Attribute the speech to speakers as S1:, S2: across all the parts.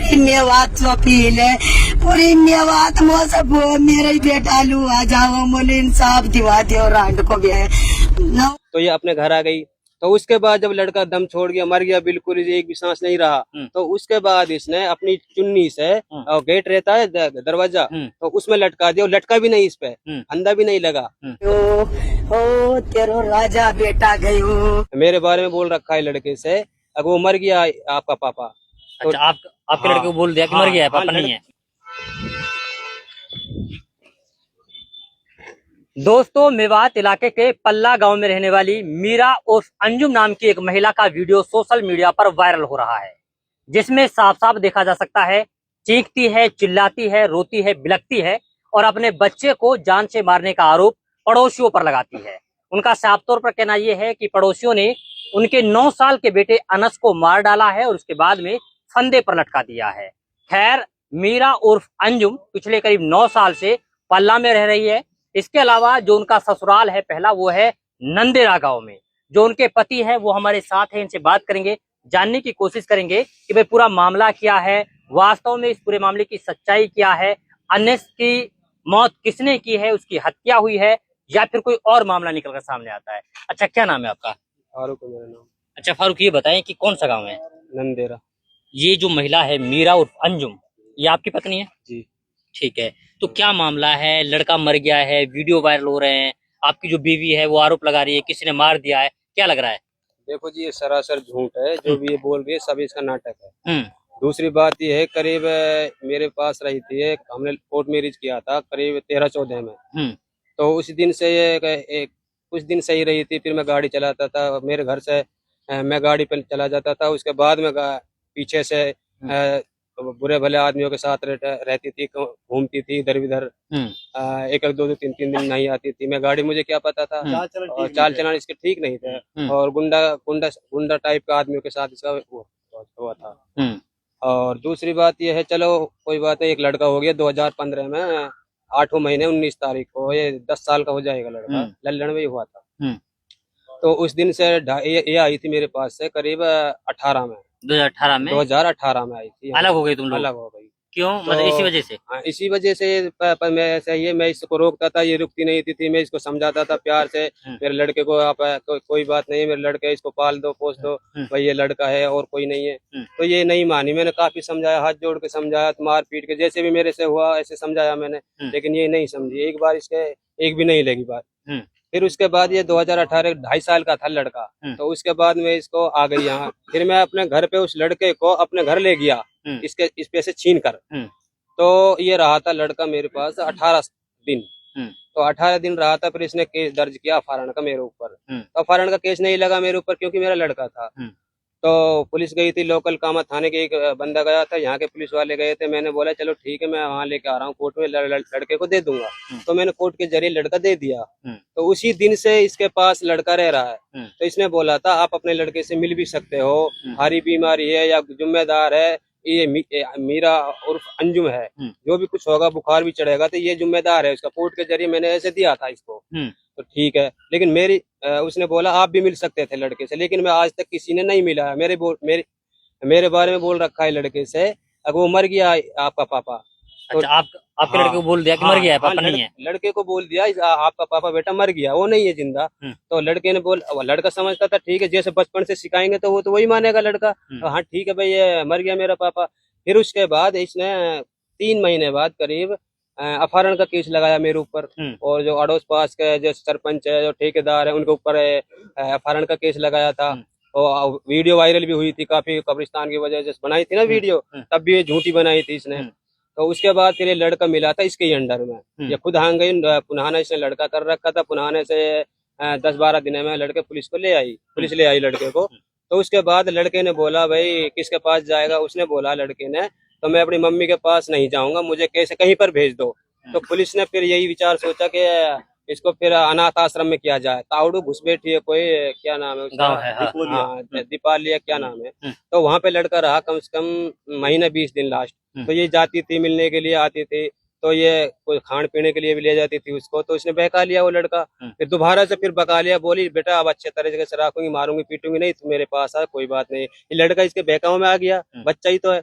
S1: पूरी मेवात चौपील है, पूरी मेवात सब मेरा ही बेटा लू आ जाओ मोले इंसाफ दिवा दो रांड को भी है न।
S2: तो ये अपने घर आ गई। तो उसके बाद जब लड़का दम छोड़ गया, मर गया, बिल्कुल एक भी सांस नहीं रहा, तो उसके बाद इसने अपनी चुन्नी से, और गेट रहता है दरवाजा, तो उसमें लटका दिया। लटका भी नहीं इस पे, फंदा भी नहीं लगा।
S1: ओ तेरो राजा बेटा गयो।
S2: मेरे बारे में बोल रखा है लड़के से, अगर वो मर गया आपका पापा। तो
S3: अच्छा, आपके लड़के को बोल दिया कि मर गया है, पापा नहीं है। दोस्तों, मेवात इलाके के पल्ला गांव में रहने वाली मीरा उर्फ अंजुम नाम की एक महिला का वीडियो सोशल मीडिया पर वायरल हो रहा है, जिसमें साफ साफ देखा जा सकता है चीखती है, चिल्लाती है, रोती है, बिलखती है और अपने बच्चे को जान से मारने का आरोप पड़ोसियों पर लगाती है। उनका साफ तौर पर कहना यह है कि पड़ोसियों ने उनके 9 साल के बेटे अनस को मार डाला है और उसके बाद में फंदे पर लटका दिया है। खैर, मीरा उर्फ अंजुम पिछले करीब 9 साल से पल्ला में रह रही है। इसके अलावा जो उनका ससुराल है पहला, वो है नंदेरा गांव में। जो उनके पति है वो हमारे साथ हैं, इनसे बात करेंगे, जानने की कोशिश करेंगे कि भाई पूरा मामला क्या है, वास्तव में इस पूरे मामले की सच्चाई क्या है, अनस की मौत किसने की है, उसकी हत्या हुई है या फिर कोई और मामला निकल कर सामने आता है। अच्छा, क्या नाम है आपका?
S2: फारूक है मेरा नाम।
S3: अच्छा फारूक, ये बताएं कि कौन सा गाँव है?
S2: नंदेरा।
S3: ये जो महिला है मीरा उर्फ अंजुम, ये आपकी पत्नी है?
S2: जी।
S3: ठीक है, तो क्या मामला है? लड़का मर गया है, वीडियो वायरल हो रहे हैं, आपकी जो बीवी है वो आरोप लगा रही है किसी ने मार दिया है, क्या लग रहा है?
S2: देखो जी, ये सरासर झूठ है, जो भी ये बोल रही है सब इसका नाटक है।
S3: हम्म।
S2: दूसरी बात ये है, करीब मेरे पास रही थी, हमने कोर्ट मैरिज किया था करीब 13-14 में। तो उस दिन से ये कुछ दिन सही रही थी, फिर मैं गाड़ी चलाता था, मेरे घर से मैं गाड़ी पर चला जाता था। उसके बाद में पीछे से बुरे भले आदमियों के साथ रहती थी, घूमती थी इधर उधर। एक 2-3 दिन नहीं आती थी। मैं गाड़ी, मुझे क्या पता था, और चाल चलन इसके ठीक नहीं थे, और गुंडा टाइप का आदमियों के साथ इसका हुआ था। और दूसरी बात यह है, चलो कोई बात नहीं, एक लड़का हो गया 2015 में 8वें महीने 19 तारीख को, ये 10 साल का हो जाएगा लड़का, लल्लड़ में ही हुआ था। तो उस दिन से ये आई थी मेरे पास से करीब 18 में, 2018 में आई थी।
S3: अलग हो गई तुम लोग? अलग
S2: हो गई।
S3: क्यों? मतलब इसी वजह से?
S2: इसी वजह से मैं ऐसा ही है, मैं इसको रोकता था, ये रुकती नहीं थी। मैं इसको समझाता था प्यार से, मेरे लड़के को आप कोई बात नहीं है, मेरे लड़के इसको पाल दो, पोस दो, भाई ये लड़का है और कोई नहीं है। तो ये नहीं मानी। मैंने काफी समझाया, हाथ जोड़ के समझाया, मार पीट के, जैसे भी मेरे से हुआ ऐसे समझाया मैंने, लेकिन ये नहीं समझी। एक बार इसके एक भी नहीं लगी बात। फिर उसके बाद ये 2018 2.5 साल का था लड़का, तो उसके बाद में इसको आ गई यहाँ। फिर मैं अपने घर पे उस लड़के को अपने घर ले गया, इस पे से छीन कर। तो ये रहा था लड़का मेरे पास 18 दिन। तो 18 दिन रहा था। फिर इसने केस दर्ज किया अपहरण का मेरे ऊपर। तो अपहरण का केस नहीं लगा मेरे ऊपर, क्योंकि मेरा लड़का था। तो पुलिस गई थी, लोकल कामा थाने के एक बंदा गया था, यहाँ के पुलिस वाले गए थे। मैंने बोला चलो ठीक है, मैं वहाँ लेके आ रहा हूँ, कोर्ट में लड़के को दे दूंगा। तो मैंने कोर्ट के जरिए लड़का दे दिया। तो उसी दिन से इसके पास लड़का रह रहा है। तो इसने बोला था आप अपने लड़के से मिल भी सकते हो, हारी बीमारी है या जिम्मेदार है, ये मीरा उर्फ अंजुम है, जो भी कुछ होगा, बुखार भी चढ़ेगा तो ये जिम्मेदार है उसका। कोर्ट के जरिए मैंने ऐसे दिया था इसको। तो ठीक है, लेकिन उसने बोला आप भी मिल सकते थे लड़के से, लेकिन मैं आज तक किसी ने नहीं मिला है। मेरे बारे में बोल रखा है लड़के से, अगर वो मर गया आपका पापा। तो
S3: अच्छा, आपके लड़के को बोल दिया कि मर गया है, पापा नहीं है?
S2: लड़के को बोल दिया आपका पापा बेटा मर गया, वो नहीं है जिंदा। तो लड़के ने लड़का समझता था ठीक है, जैसे बचपन से सिखाएंगे तो वो तो वही मानेगा लड़का। तो हाँ ठीक है भाई, ये मर गया मेरा पापा। फिर उसके बाद इसने 3 महीने बाद करीब अपहरण का केस लगाया मेरे ऊपर, और जो अड़ोस पास के जो सरपंच है, जो ठेकेदार है, उनके ऊपर अपहरण का केस लगाया था। और वीडियो वायरल भी हुई थी काफी, कब्रिस्तान की वजह से बनाई थी ना वीडियो, तब भी ये झूठी बनाई थी इसने। तो उसके बाद फिर ये लड़का मिला था इसके अंडर में, ये खुद हांग गई। पुनहाने इसने लड़का कर रखा था, पुनहाने से 10-12 दिन में लड़के पुलिस ले आई लड़के को। तो उसके बाद लड़के ने बोला भाई किसके पास जाएगा, उसने बोला लड़के ने, तो मैं अपनी मम्मी के पास नहीं जाऊंगा, मुझे कैसे कहीं पर भेज दो। तो पुलिस ने फिर यही विचार सोचा कि इसको फिर अनाथ आश्रम में किया जाए। तावड़ू घुसबैठी है कोई, क्या नाम है उसका, दीपालिया क्या नाम है। तो वहाँ पे लड़का रहा कम से कम महीने 20 दिन लास्ट। तो ये जाती थी, मिलने के लिए आती थी, तो ये कोई खाने पीने के लिए भी ले जाती थी उसको। तो उसने बहका लिया वो लड़का, फिर दोबारा से फिर बका लिया, बोली बेटा अब अच्छे तरीके से रखूंगी, मारूंगी पीटूंगी नहीं, तू मेरे पास आ, कोई बात नहीं। ये लड़का इसके बहकाओं में आ गया, बच्चा ही तो है।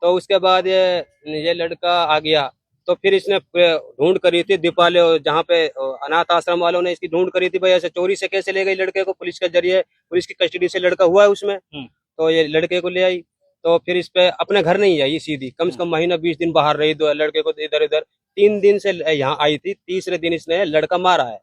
S2: तो उसके बाद ये लड़का आ गया, तो फिर इसने ढूंढ करी थी दीपाले, जहाँ पे अनाथ आश्रम वालों ने इसकी ढूंढ करी थी, भाई ऐसे चोरी से कैसे ले गई लड़के को, पुलिस के जरिए, पुलिस की कस्टडी से लड़का हुआ है उसमें। तो ये लड़के को ले आई, तो फिर इस पे अपने घर नहीं आई सीधी, कम से कम महीना 20 दिन बाहर रही, दो लड़के को इधर इधर। 3 दिन से यहाँ आई थी, तीसरे दिन इसने लड़का मारा है,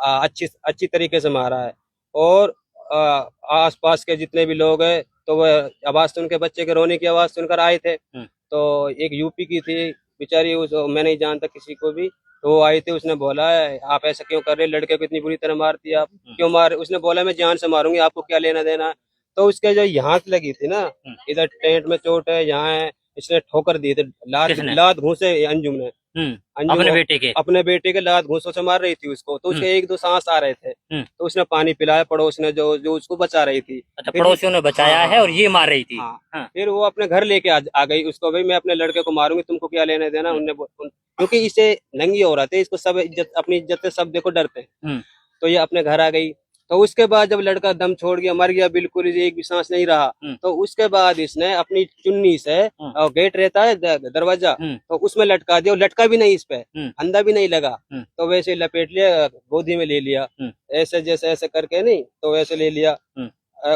S2: अच्छी तरीके से मारा है। और आसपास के जितने भी लोग हैं, तो वह आवाज सुन के, बच्चे के रोने की आवाज सुनकर आए थे। तो एक यूपी की थी बेचारी, मैं नहीं जानता किसी को भी, तो वो आई थी, उसने बोला आप ऐसा क्यों कर रहे, लड़के को इतनी बुरी तरह मारती आप, क्यों मार? उसने बोला मैं जान से मारूंगी, आपको क्या लेना देना। तो उसके जो यहाँ लगी थी ना, इधर टेंट में चोट है, यहाँ है, इसने ठोकर दी थी, लात घूसे अंजुम ने, अपने बेटे के लात घूसों से मार रही थी उसको। तो उसके 1-2 सांस आ रहे थे, तो उसने पानी पिलाया पड़ोस ने, जो उसको बचा रही थी।
S3: अच्छा, पड़ोसियों ने बचाया है और ये मार रही थी।
S2: हाँ। फिर वो अपने घर लेके आ गई उसको, भाई मैं अपने लड़के को मारूंगी, तुमको क्या लेने देना। क्योंकि इसे नंगी हो रहा थे, इसको सब इज्जत, अपनी इज्जत से सब देखो डरते। तो ये अपने घर आ गई। तो उसके बाद जब लड़का दम छोड़ गया, मर गया बिल्कुल, एक भी सांस नहीं रहा, तो उसके बाद इसने अपनी चुन्नी से, और गेट रहता है दरवाजा, तो उसमें लटका दिया, लटका भी नहीं इस पे, फंदा भी नहीं लगा, तो वैसे लपेट लिया, गोदी में ले लिया, ऐसे जैसे ऐसे करके, नहीं तो वैसे ले लिया।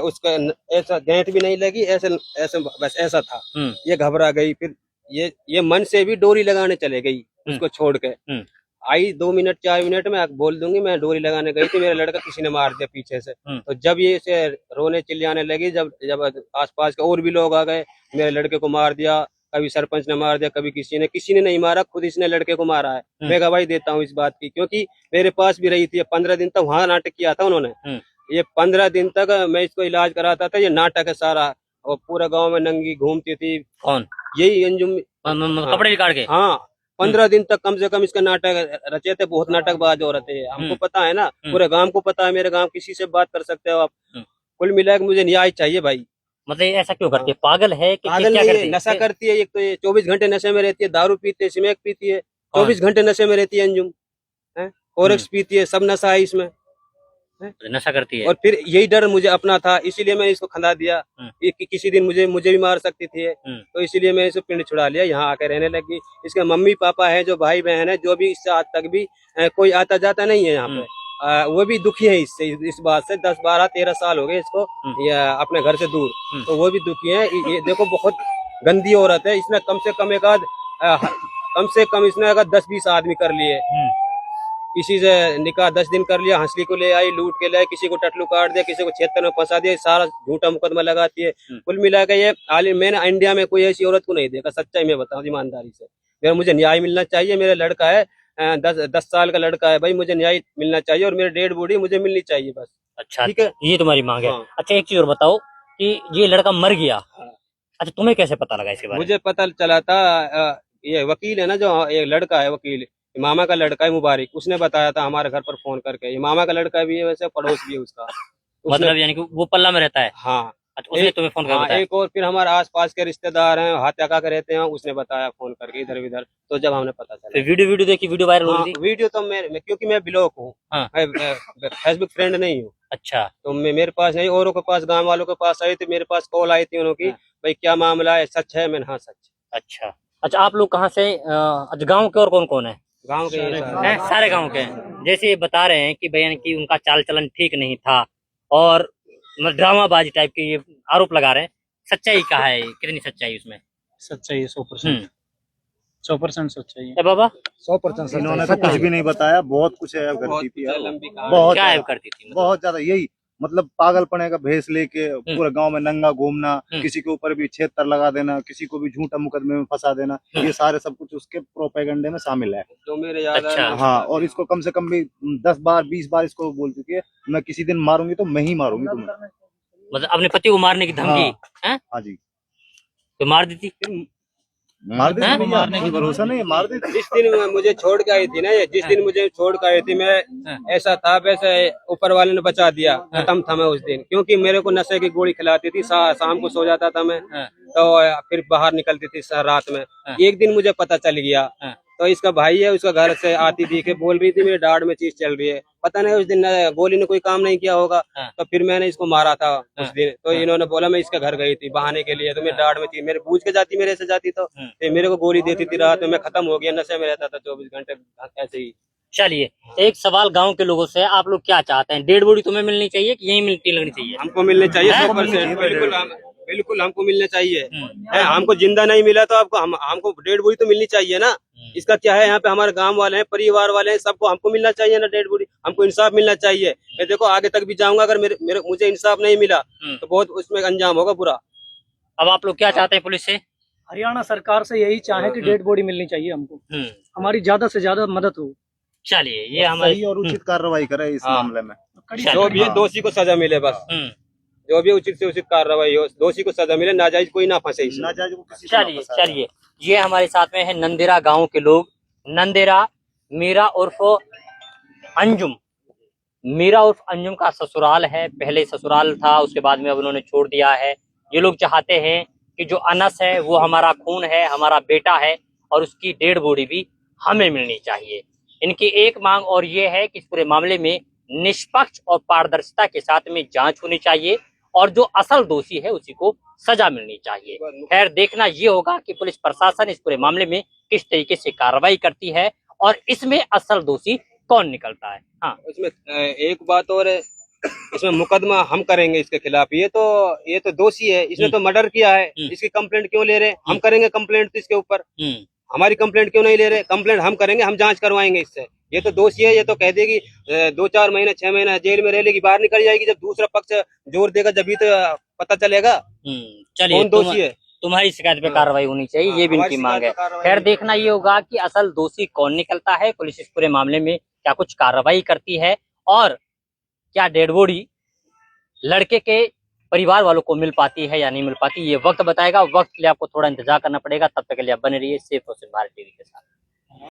S2: उसका ऐसा गेंट भी नहीं लगी, ऐसे ऐसे बस ऐसा था। ये घबरा गई, फिर ये मन से भी डोरी लगाने चले गई उसको छोड़ के। आई 2 मिनट 4 मिनट में बोल दूंगी मैं डोरी लगाने गई थी, मेरा लड़का किसी ने मार दिया पीछे से। तो जब ये इसे रोने चिल्लाने लगी, जब आसपास के और भी लोग आ गए, मेरे लड़के को मार दिया, कभी सरपंच ने मार दिया, कभी किसी ने नहीं मारा, खुद इसने लड़के को मारा है। मैं गवाही देता हूँ इस बात की, क्योंकि मेरे पास भी रही थी। 15 दिन तक वहाँ नाटक किया था उन्होंने, ये 15 दिन तक मैं इसको इलाज कराता था, ये नाटक है सारा, और पूरा गाँव में नंगी घूमती थी।
S3: कौन?
S2: यही अंजुम,
S3: कपड़े निकाल के।
S2: हाँ, 15 दिन तक कम से कम इसका नाटक रचे थे, बहुत नाटकबाज औरत है, हमको पता है ना, पूरे गांव को पता है, मेरे गांव किसी से बात कर सकते हो आप। कुल मिला के मुझे न्याय चाहिए भाई।
S3: मतलब ऐसा क्यों करती है? पागल है कि
S2: पागल
S3: क्या
S2: नहीं
S3: करती
S2: है, नशा करती है। एक तो ये 24 घंटे नशे में रहती है, दारू पीती है, स्मैक पीती है, 24 घंटे नशे में रहती है अंजुम, ओरेक्स पीती है, सब नशा है इसमें,
S3: नशा करती है।
S2: और फिर यही डर मुझे अपना था, इसीलिए मैंने इसको खंदा दिया कि किसी दिन मुझे भी मार सकती थी, तो इसीलिए मैं इसे पिंड छुड़ा लिया, यहाँ आकर रहने लगी। इसके मम्मी पापा है, जो भाई बहन है, जो भी इससे आज तक भी कोई आता जाता नहीं है यहाँ पे, वो भी दुखी है इससे, इस बात से। 10, 12, 13 साल हो गए इसको अपने घर से दूर, तो वो भी दुखी है। ये देखो बहुत गंदी औरत है, इसने कम से कम इसने अगर 10-20 आदमी कर लिए, किसी से निकाह 10 दिन कर लिया, हंसली को ले आई, लूट के ले, किसी को टटलू काट दिया, किसी को क्षेत्र में फंसा दिया, सारा झूठा मुकदमा लगाती है। कुल मिला के ये मैंने इंडिया में कोई ऐसी औरत को नहीं देखा, सच्चाई में बताऊं ईमानदारी से। मुझे न्याय मिलना चाहिए, मेरा लड़का है 10 साल का लड़का है भाई, मुझे न्याय मिलना चाहिए, और मेरी डेड बॉडी मुझे मिलनी चाहिए बस।
S3: अच्छा, ठीक है, ये तुम्हारी मांग है। अच्छा, एक चीज और बताओ कि ये लड़का मर गया, अच्छा तुम्हें कैसे पता लगा इसके बारे में?
S2: मुझे पता चला था, ये वकील है ना, जो ये लड़का है वकील, मामा का लड़का है मुबारक, उसने बताया था हमारे घर पर फोन करके। ये मामा का लड़का भी है, वैसे पड़ोस भी है उसका।
S3: मतलब यानी कि वो पल्ला में रहता है?
S2: हाँ।
S3: अच्छा, उसने तुम्हें फोन करके बताया?
S2: एक और फिर हमारे आसपास के रिश्तेदार हैं, हाथ्याका के रहते हैं, उसने बताया फोन करके इधर उधर, तो जब हमने पता चला।
S3: वीडियो देखी, वीडियो वायरल हो रही थी?
S2: वीडियो तो क्योंकि मैं ब्लॉक हूँ, फेसबुक फ्रेंड नहीं हूँ।
S3: अच्छा, तो
S2: मेरे पास नहीं, औरों के पास, गाँव वालों के पास आई थी, मेरे पास कॉल आई थी उन्होंने की, भाई क्या मामला है, सच है? मैंने हाँ सच।
S3: अच्छा, आप लोग कहाँ से? गाँव के और कौन कौन है?
S2: गांव के
S3: सारे गांव के। जैसे ये बता रहे हैं कि बयान की उनका चाल चलन ठीक नहीं था, और ड्रामाबाजी टाइप के ये आरोप लगा रहे हैं, सच्चाई कहाँ है? कितनी सच्चाई उसमें?
S4: सच्चाई 100%, 100% सच्चाई है
S3: बाबा।
S4: 100% इन्होंने तो कुछ भी नहीं बताया, बहुत कुछ है करती थी,
S3: बहुत क्या करती थी,
S4: बहुत ज्यादा। यही मतलब पागलपने का भेष लेके पूरे गांव में नंगा घूमना, किसी के ऊपर भी क्षेत्र लगा देना, किसी को भी झूठा मुकदमे में फंसा देना, ये सारे सब कुछ उसके प्रोपेगेंडे में शामिल है।
S2: तो मेरे याद
S3: अच्छा।
S4: हाँ, और इसको कम से कम भी 10 बार 20 बार इसको बोल चुकी है, मैं किसी दिन मारूंगी तो मैं ही मारूंगी तुम्हें।
S3: मतलब अपने पति को मारने की धमकी?
S4: हाँ जी।
S3: तो मार दी थी?
S4: मार देती, मारने की भरोसा नहीं, मार देती।
S2: जिस दिन मुझे छोड़ के आई थी ना, जिस दिन मुझे छोड़ के आई थी, मैं ऐसा था वैसे ऊपर वाले ने बचा दिया, खत्म था मैं उस दिन। क्योंकि मेरे को नशे की गोली खिलाती थी, शाम को सो जाता था मैं, तो फिर बाहर निकलती थी रात में। एक दिन मुझे पता चल गया तो इसका भाई है, उसका घर से आती थी के बोल रही थी मेरे दाढ़ में चीज चल रही है। पता नहीं उस दिन गोली ने कोई काम नहीं किया होगा। तो फिर मैंने इसको मारा था उस दिन। तो इन्होंने बोला मैं इसके घर गई थी बहाने के लिए, तो मेरे दाढ़ में थी, मेरे पूछ के जाती मेरे से जाती तो मेरे को गोली देती थी। रात में मैं खत्म हो गया, नशे में रहता था 24 घंटे ऐसे ही।
S3: चलिए, एक सवाल गांव के लोगों से, आप लोग क्या चाहते हैं? डेड बॉडी तुम्हें मिलनी चाहिए कि यहीं मिलती लगनी चाहिए?
S2: हमको मिलने चाहिए 100%। बिल्कुल हमको मिलने चाहिए। हमको जिंदा नहीं मिला तो आपको हमको डेड बॉडी तो मिलनी चाहिए ना। इसका क्या है, यहाँ पे हमारे गांव वाले हैं, परिवार वाले हैं, सबको हमको मिलना चाहिए ना डेड बॉडी। हमको इंसाफ मिलना चाहिए। मैं देखो आगे तक भी जाऊंगा, अगर मुझे इंसाफ नहीं मिला तो बहुत उसमें अंजाम होगा बुरा।
S3: अब आप लोग क्या चाहते हैं पुलिस से?
S5: हरियाणा सरकार से यही चाहे कि डेड बॉडी मिलनी चाहिए हमको, हमारी ज्यादा से ज्यादा मदद हो।
S3: चलिए, ये हमारी
S4: सही और उचित कार्रवाई करे इस मामले में।
S2: जो भी है दोषी को सजा मिले बस। जो भी उचित से उचित कार्रवाई हो, दोषी को सजा मिले, नाजायज कोई ना फंसे इसमें।
S4: नाजायज को किसी को ना
S3: चलिए
S4: फंसाया।
S3: चलिए, ये हमारे साथ में है नंदेरा गांव के लोग। नंदेरा मीरा उर्फ अंजुम, मीरा उर्फ अंजुम का ससुराल है। पहले ससुराल था, उसके बाद में अब उन्होंने छोड़ दिया है। ये लोग चाहते हैं कि जो अनस है वो हमारा खून है, हमारा बेटा है, और उसकी डेड बॉडी भी हमें मिलनी चाहिए। इनकी एक मांग और ये है कि इस पूरे मामले में निष्पक्ष और पारदर्शिता के साथ में जांच होनी चाहिए और जो असल दोषी है उसी को सजा मिलनी चाहिए। खैर, देखना ये होगा कि पुलिस प्रशासन इस पूरे मामले में किस तरीके से कार्रवाई करती है और इसमें असल दोषी कौन निकलता है। हाँ,
S2: इसमें एक बात और है, इसमें मुकदमा हम करेंगे इसके खिलाफ। ये तो दोषी है, इसने तो मर्डर किया है, इसकी कंप्लेंट क्यों ले रहे? हम करेंगे कंप्लेंट तो इसके ऊपर। हमारी कंप्लेंट क्यों नहीं ले रहे? कंप्लेंट हम करेंगे, हम जांच करवाएंगे इससे। ये तो दोषी है, ये तो कह देगी 2-4 महीने 6 महीने जेल में रह लेगी, बाहर निकल जाएगी। जब दूसरा पक्ष जोर देगा जब तो पता चलेगा
S3: चलिए,
S2: कौन दोषी है।
S3: तुम्हारी शिकायत पे कार्रवाई होनी चाहिए, ये भी इनकी मांग है। खैर, देखना ये होगा कि असल दोषी कौन निकलता है, पुलिस इस पूरे मामले में क्या कुछ कार्रवाई करती है और क्या डेड बॉडी लड़के के परिवार वालों को मिल पाती है या नहीं मिल पाती। ये वक्त बताएगा। वक्त के लिए आपको थोड़ा इंतजार करना पड़ेगा। तब तक के लिए आप बने रहिए सेफ और भारत टीवी के साथ।